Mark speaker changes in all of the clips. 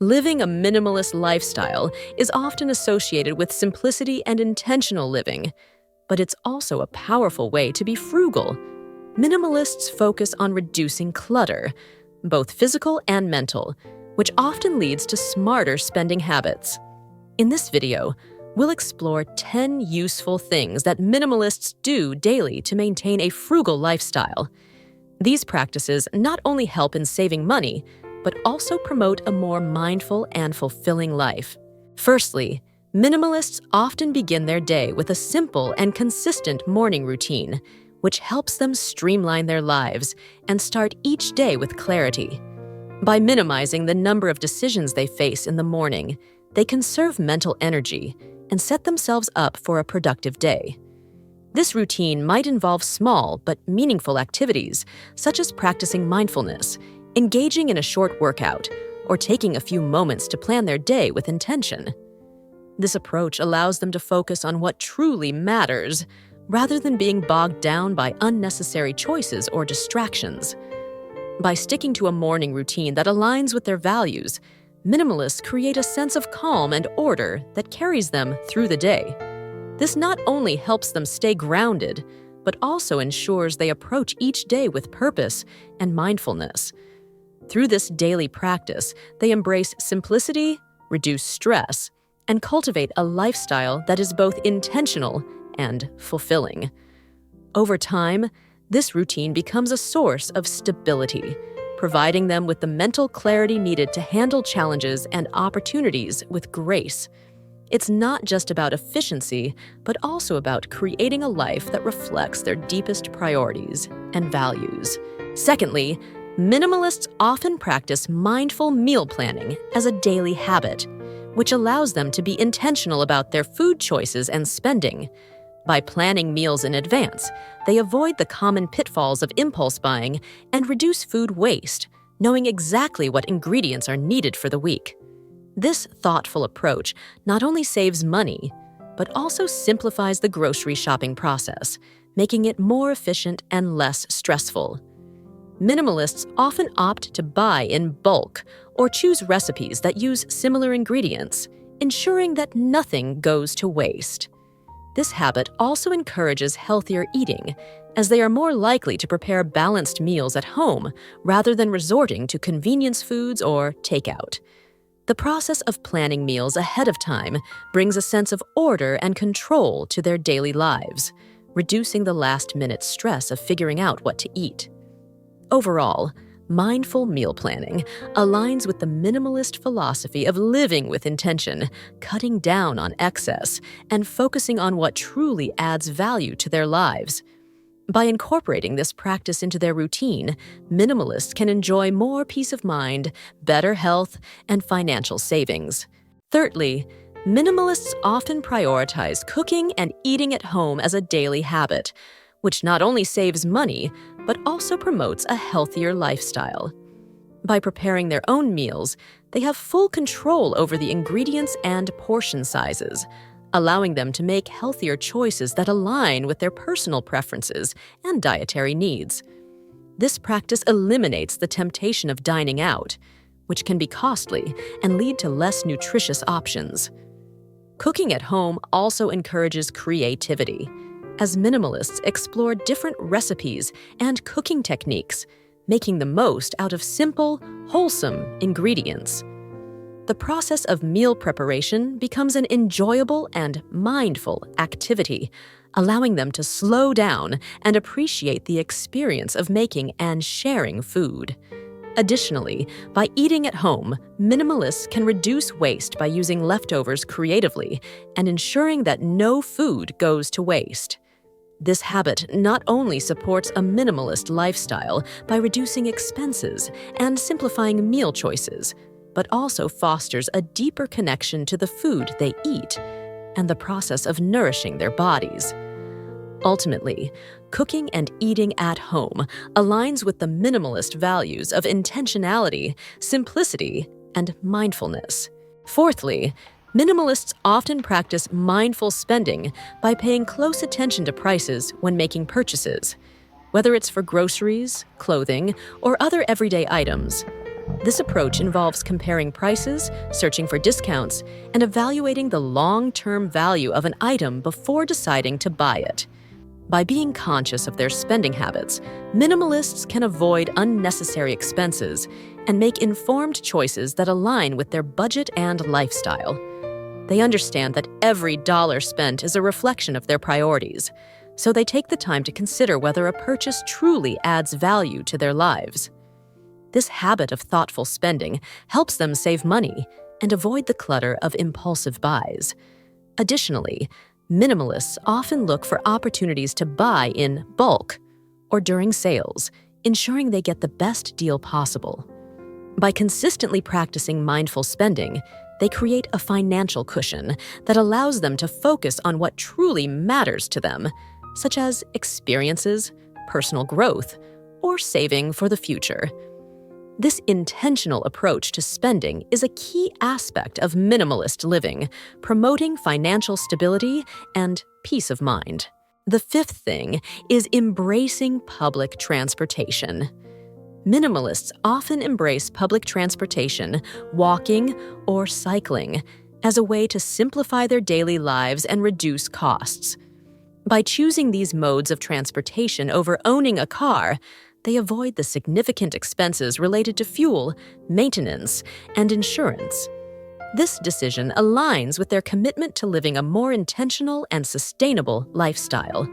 Speaker 1: Living a minimalist lifestyle is often associated with simplicity and intentional living, but it's also a powerful way to be frugal. Minimalists focus on reducing clutter, both physical and mental, which often leads to smarter spending habits. In this video, we'll explore 10 useful things that minimalists do daily to maintain a frugal lifestyle. These practices not only help in saving money, but also promote a more mindful and fulfilling life. Firstly, minimalists often begin their day with a simple and consistent morning routine, which helps them streamline their lives and start each day with clarity. By minimizing the number of decisions they face in the morning, they conserve mental energy and set themselves up for a productive day. This routine might involve small but meaningful activities, such as practicing mindfulness, engaging in a short workout, or taking a few moments to plan their day with intention. This approach allows them to focus on what truly matters, rather than being bogged down by unnecessary choices or distractions. By sticking to a morning routine that aligns with their values, minimalists create a sense of calm and order that carries them through the day. This not only helps them stay grounded, but also ensures they approach each day with purpose and mindfulness. Through this daily practice, they embrace simplicity, reduce stress, and cultivate a lifestyle that is both intentional and fulfilling. Over time, this routine becomes a source of stability, providing them with the mental clarity needed to handle challenges and opportunities with grace. It's not just about efficiency, but also about creating a life that reflects their deepest priorities and values. Secondly, minimalists often practice mindful meal planning as a daily habit, which allows them to be intentional about their food choices and spending. By planning meals in advance, they avoid the common pitfalls of impulse buying and reduce food waste, knowing exactly what ingredients are needed for the week. This thoughtful approach not only saves money, but also simplifies the grocery shopping process, making it more efficient and less stressful. Minimalists often opt to buy in bulk or choose recipes that use similar ingredients, ensuring that nothing goes to waste. This habit also encourages healthier eating, as they are more likely to prepare balanced meals at home rather than resorting to convenience foods or takeout. The process of planning meals ahead of time brings a sense of order and control to their daily lives, reducing the last-minute stress of figuring out what to eat. Overall, mindful meal planning aligns with the minimalist philosophy of living with intention, cutting down on excess, and focusing on what truly adds value to their lives. By incorporating this practice into their routine, minimalists can enjoy more peace of mind, better health, and financial savings. Thirdly, minimalists often prioritize cooking and eating at home as a daily habit, which not only saves money, but also promotes a healthier lifestyle. By preparing their own meals, they have full control over the ingredients and portion sizes, allowing them to make healthier choices that align with their personal preferences and dietary needs. This practice eliminates the temptation of dining out, which can be costly and lead to less nutritious options. Cooking at home also encourages creativity, as minimalists explore different recipes and cooking techniques, making the most out of simple, wholesome ingredients. The process of meal preparation becomes an enjoyable and mindful activity, allowing them to slow down and appreciate the experience of making and sharing food. Additionally, by eating at home, minimalists can reduce waste by using leftovers creatively and ensuring that no food goes to waste. This habit not only supports a minimalist lifestyle by reducing expenses and simplifying meal choices, but also fosters a deeper connection to the food they eat and the process of nourishing their bodies. Ultimately, cooking and eating at home aligns with the minimalist values of intentionality, simplicity, and mindfulness. Fourthly, minimalists often practice mindful spending by paying close attention to prices when making purchases, whether it's for groceries, clothing, or other everyday items. This approach involves comparing prices, searching for discounts, and evaluating the long-term value of an item before deciding to buy it. By being conscious of their spending habits, minimalists can avoid unnecessary expenses and make informed choices that align with their budget and lifestyle. They understand that every dollar spent is a reflection of their priorities, so they take the time to consider whether a purchase truly adds value to their lives. This habit of thoughtful spending helps them save money and avoid the clutter of impulsive buys. Additionally, minimalists often look for opportunities to buy in bulk or during sales, ensuring they get the best deal possible. By consistently practicing mindful spending, they create a financial cushion that allows them to focus on what truly matters to them, such as experiences, personal growth, or saving for the future. This intentional approach to spending is a key aspect of minimalist living, promoting financial stability and peace of mind. The fifth thing is embracing public transportation. Minimalists often embrace public transportation, walking, or cycling as a way to simplify their daily lives and reduce costs. By choosing these modes of transportation over owning a car, they avoid the significant expenses related to fuel, maintenance, and insurance. This decision aligns with their commitment to living a more intentional and sustainable lifestyle.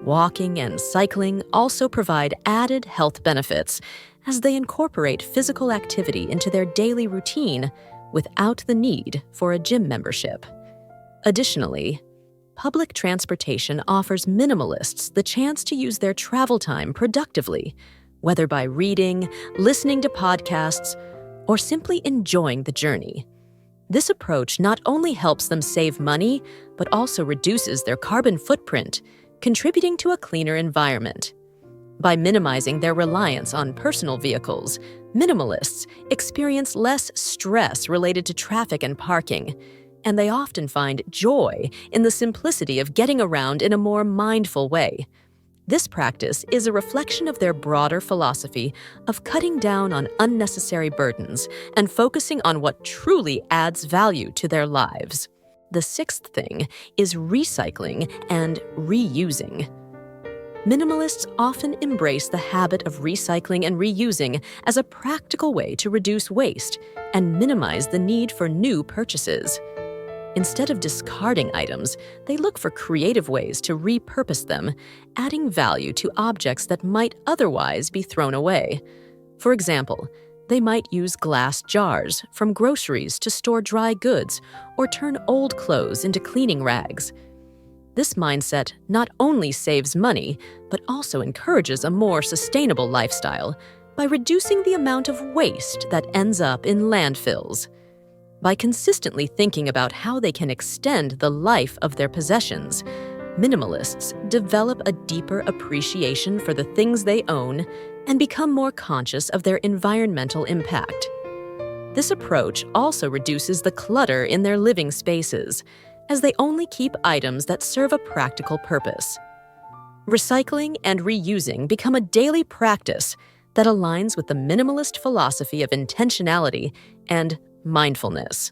Speaker 1: Walking and cycling also provide added health benefits as they incorporate physical activity into their daily routine without the need for a gym membership. Additionally, public transportation offers minimalists the chance to use their travel time productively, whether by reading, listening to podcasts, or simply enjoying the journey. This approach not only helps them save money, but also reduces their carbon footprint, contributing to a cleaner environment. By minimizing their reliance on personal vehicles, minimalists experience less stress related to traffic and parking, and they often find joy in the simplicity of getting around in a more mindful way. This practice is a reflection of their broader philosophy of cutting down on unnecessary burdens and focusing on what truly adds value to their lives. The sixth thing is recycling and reusing. Minimalists often embrace the habit of recycling and reusing as a practical way to reduce waste and minimize the need for new purchases. Instead of discarding items, they look for creative ways to repurpose them, adding value to objects that might otherwise be thrown away. For example, they might use glass jars from groceries to store dry goods or turn old clothes into cleaning rags. This mindset not only saves money, but also encourages a more sustainable lifestyle by reducing the amount of waste that ends up in landfills. By consistently thinking about how they can extend the life of their possessions, minimalists develop a deeper appreciation for the things they own and become more conscious of their environmental impact. This approach also reduces the clutter in their living spaces, as they only keep items that serve a practical purpose. Recycling and reusing become a daily practice that aligns with the minimalist philosophy of intentionality and mindfulness.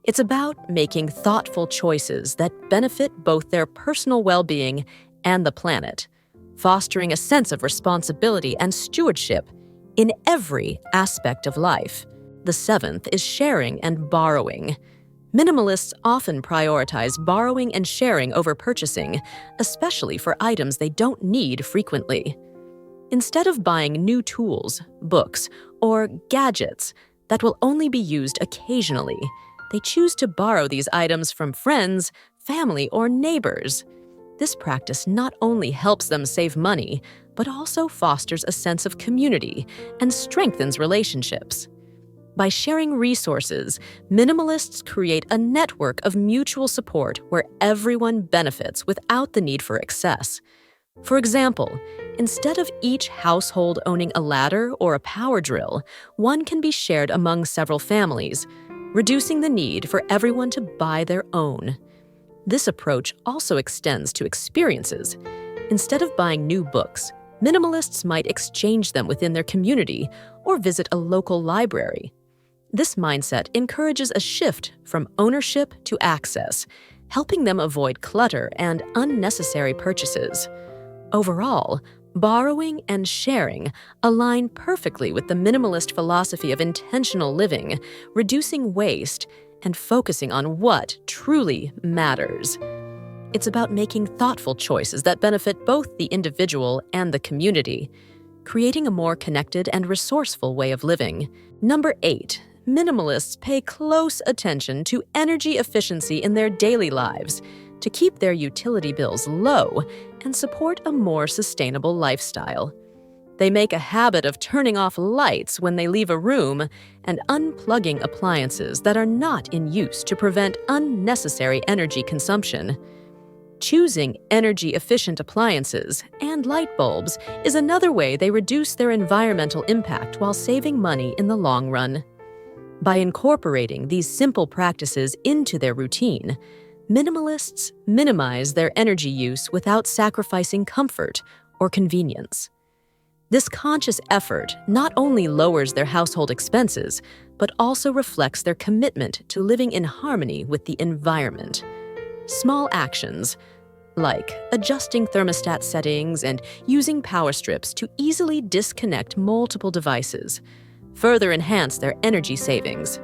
Speaker 1: It's about making thoughtful choices that benefit both their personal well-being and the planet, fostering a sense of responsibility and stewardship in every aspect of life. The seventh is sharing and borrowing. Minimalists often prioritize borrowing and sharing over purchasing, especially for items they don't need frequently. Instead of buying new tools, books, or gadgets that will only be used occasionally, they choose to borrow these items from friends, family, or neighbors. This practice not only helps them save money, but also fosters a sense of community and strengthens relationships. By sharing resources, minimalists create a network of mutual support where everyone benefits without the need for excess. For example, instead of each household owning a ladder or a power drill, one can be shared among several families, reducing the need for everyone to buy their own. This approach also extends to experiences. Instead of buying new books, Minimalists might exchange them within their community or visit a local library. This mindset encourages a shift from ownership to access, helping them avoid clutter and unnecessary purchases. Overall, borrowing and sharing align perfectly with the minimalist philosophy of intentional living, reducing waste, and focusing on what truly matters. It's about making thoughtful choices that benefit both the individual and the community, creating a more connected and resourceful way of living. Number 8. Minimalists pay close attention to energy efficiency in their daily lives to keep their utility bills low and support a more sustainable lifestyle. They make a habit of turning off lights when they leave a room and unplugging appliances that are not in use to prevent unnecessary energy consumption. Choosing energy-efficient appliances and light bulbs is another way they reduce their environmental impact while saving money in the long run. By incorporating these simple practices into their routine, minimalists minimize their energy use without sacrificing comfort or convenience. This conscious effort not only lowers their household expenses, but also reflects their commitment to living in harmony with the environment. Small actions, like adjusting thermostat settings and using power strips to easily disconnect multiple devices, further enhance their energy savings.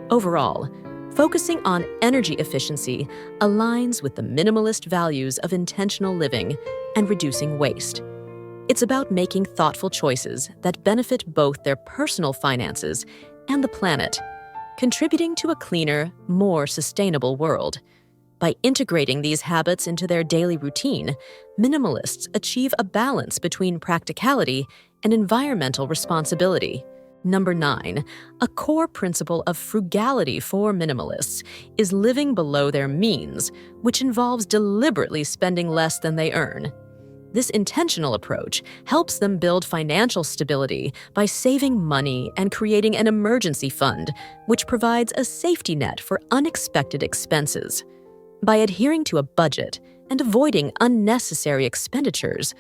Speaker 1: Overall, focusing on energy efficiency aligns with the minimalist values of intentional living and reducing waste. It's about making thoughtful choices that benefit both their personal finances and the planet, contributing to a cleaner, more sustainable world. By integrating these habits into their daily routine, minimalists achieve a balance between practicality and environmental responsibility. Number 9, a core principle of frugality for minimalists is living below their means, which involves deliberately spending less than they earn. This intentional approach helps them build financial stability by saving money and creating an emergency fund, which provides a safety net for unexpected expenses. By adhering to a budget and avoiding unnecessary expenditures,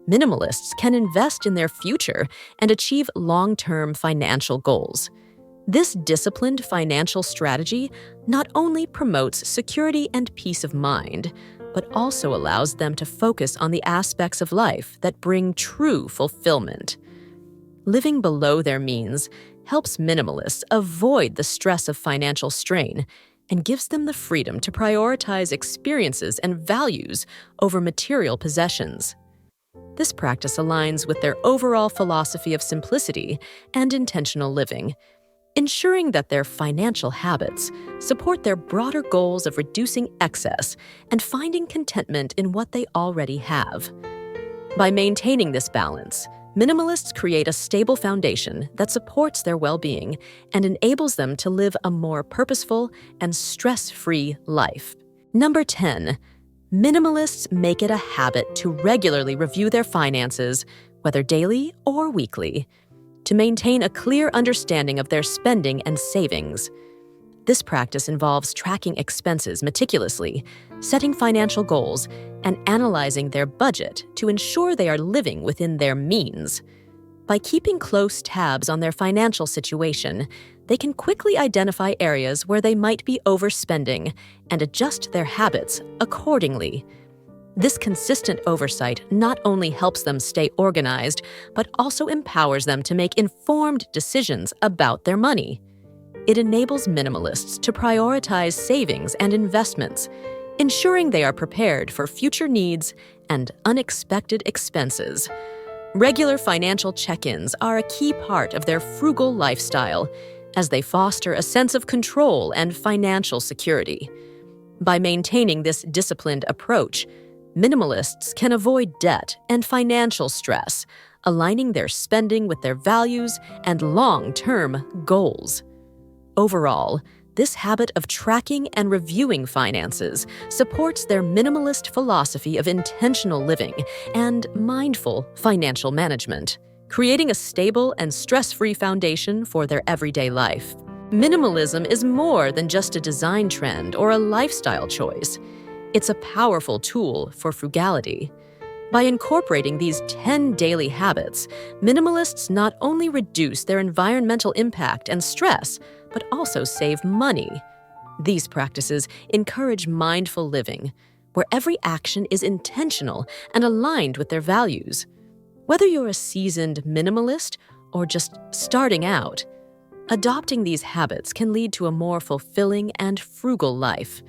Speaker 1: minimalists can invest in their future and achieve long-term financial goals. This disciplined financial strategy not only promotes security and peace of mind, but also allows them to focus on the aspects of life that bring true fulfillment. Living below their means helps minimalists avoid the stress of financial strain and gives them the freedom to prioritize experiences and values over material possessions. This practice aligns with their overall philosophy of simplicity and intentional living, ensuring that their financial habits support their broader goals of reducing excess and finding contentment in what they already have. By maintaining this balance, minimalists create a stable foundation that supports their well-being and enables them to live a more purposeful and stress-free life. Number 10. Minimalists make it a habit to regularly review their finances, whether daily or weekly, to maintain a clear understanding of their spending and savings. This practice involves tracking expenses meticulously, setting financial goals, and analyzing their budget to ensure they are living within their means. By keeping close tabs on their financial situation, they can quickly identify areas where they might be overspending and adjust their habits accordingly. This consistent oversight not only helps them stay organized, but also empowers them to make informed decisions about their money. It enables minimalists to prioritize savings and investments, ensuring they are prepared for future needs and unexpected expenses. Regular financial check-ins are a key part of their frugal lifestyle, as they foster a sense of control and financial security. By maintaining this disciplined approach, minimalists can avoid debt and financial stress, aligning their spending with their values and long-term goals. Overall, this habit of tracking and reviewing finances supports their minimalist philosophy of intentional living and mindful financial management, creating a stable and stress-free foundation for their everyday life. Minimalism is more than just a design trend or a lifestyle choice. It's a powerful tool for frugality. By incorporating these 10 daily habits, minimalists not only reduce their environmental impact and stress, but also save money. These practices encourage mindful living, where every action is intentional and aligned with their values. Whether you're a seasoned minimalist or just starting out, adopting these habits can lead to a more fulfilling and frugal life.